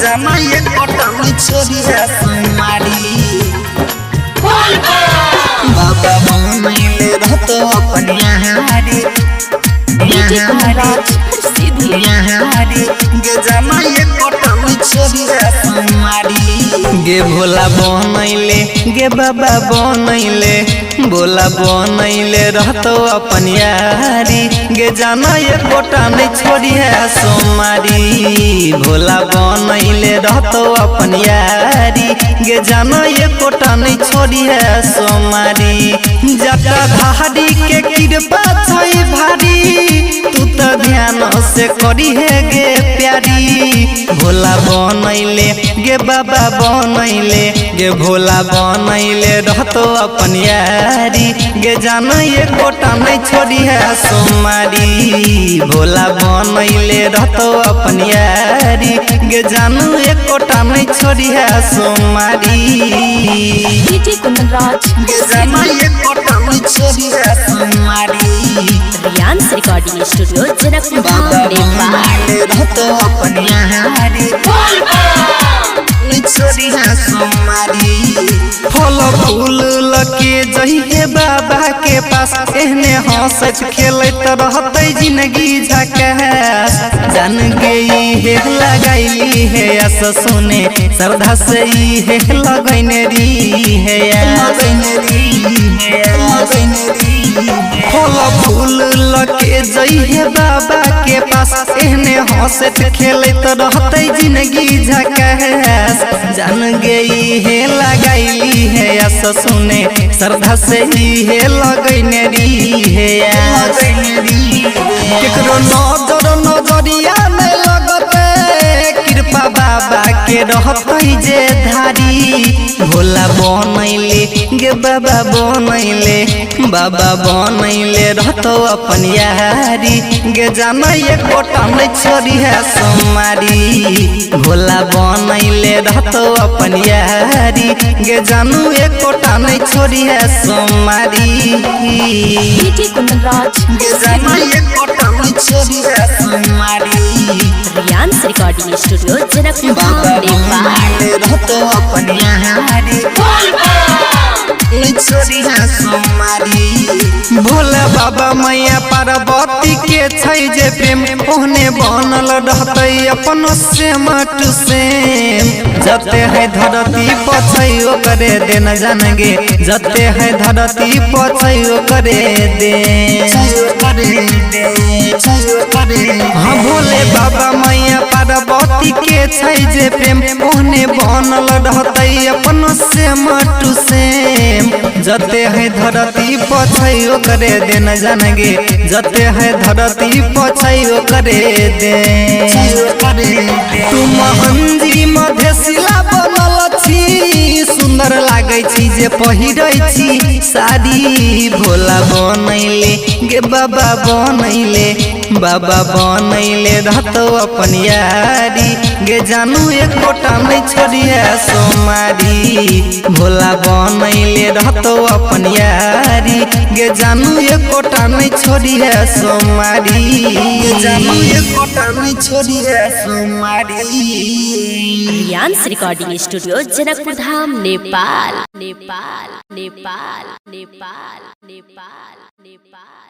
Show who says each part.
Speaker 1: जाना ये कोटम छोड़ी है सुमारी बाबा मनैले रहतो अपन यहाँ गे जाना ये कोटम छोड़ी है सुमारी गे भोला बनैले गे बाबा बनैले बोला बनैले रहतो अपन यारी गे जाना ये कोटा नहीं छोड़ी है सोमारी भोला बनैले रहतो अपन यारी गे जाना ये कोटा नहीं छोड़ी है सोमारी जटा धारी के कृपा छै भारी तू तो ध्यान से करी है गे प्यारी भोला बनैले गे बाबा बनैले गे भोला बनैले रहतो अपन यारी गे जाना ये कोटा नहीं छोड़ी है सोमारी भोला बनैले रहतो अपन यारी गे जानू ये कोटा नहीं छोड़ी है सोमारी गे जाना ये कोटा नहीं छोड़ी है सोमारी
Speaker 2: रियांस रिकॉर्डिंग स्टूडियो जनकपुर
Speaker 1: बाबा
Speaker 2: नेपाल
Speaker 1: बनैले रहतो अपन यारी छोड़ी है सोमारी फल फूल लके जइहे बाबा के पास एहने हंसत खेलत रहते जिंदगी झकास जान गई है लगाई है आस सुने श्रद्धा से ही है लगैने री है फल फूल लके जइहे बाबा के पास एहने हंसत खेलत रहते जिंदगी झकास जान गई है लगाई है आस सुने श्रद्धा से ही है लगैने री है केकरो नजर नजरिया में लगते कृपा बाबा के रहते जे धारी भोला बनैले गे बाबा बनैले बाबा बनैले रहतो अपन यारी गे जाना ये कोटा नहीं छोड़ी है सोमारी भोला बनैले रहतो अपन यारी गे जानू ये कोटा नहीं छोड़ी है सोमारी गे जाना ये कोटा नहीं छोड़ी है सोमारी
Speaker 2: रियांस रिकॉर्डिंग स्टूडियो जनकपुर
Speaker 1: बाबा
Speaker 2: नेपाल
Speaker 1: बनैले रहतो अपन यारी छोड़ी है सोमारी भोला बाबा मैया पार्वती के छै जे प्रेम ओहने बनल रहते अपन से मट से जते है धरती पछै ओकरे देन जानगे जते है धरती पछै ओकरे दे हाँ भोले बाबा मैया पार्वती के छै जे प्रेम ओहने बनल रहते अपन से मट से जते है धरती पछै ओकरे देन जानगे जते है धरती पछै ओकरे दे तू महंजी मधेसिला बनल छी सुंदर लागै छी जे पहिरै छी साड़ी भोला बनैले गे बाबा बनैले बाबा बनैले रहतो अपन यारी गे जानू एक कोटा नहीं छोड़ी है सोमारी भोला बनैले रहतो अपन यारी गे जानू एक कोटा नहीं छोड़ी है सोमारी गे जानू एक कोटा नहीं छोड़ी है सोमारी
Speaker 2: रियांस रिकॉर्डिंग स्टूडियो जनकपुर धाम नेपाल नेपाल नेपाल नेपाल नेपाल नेपाल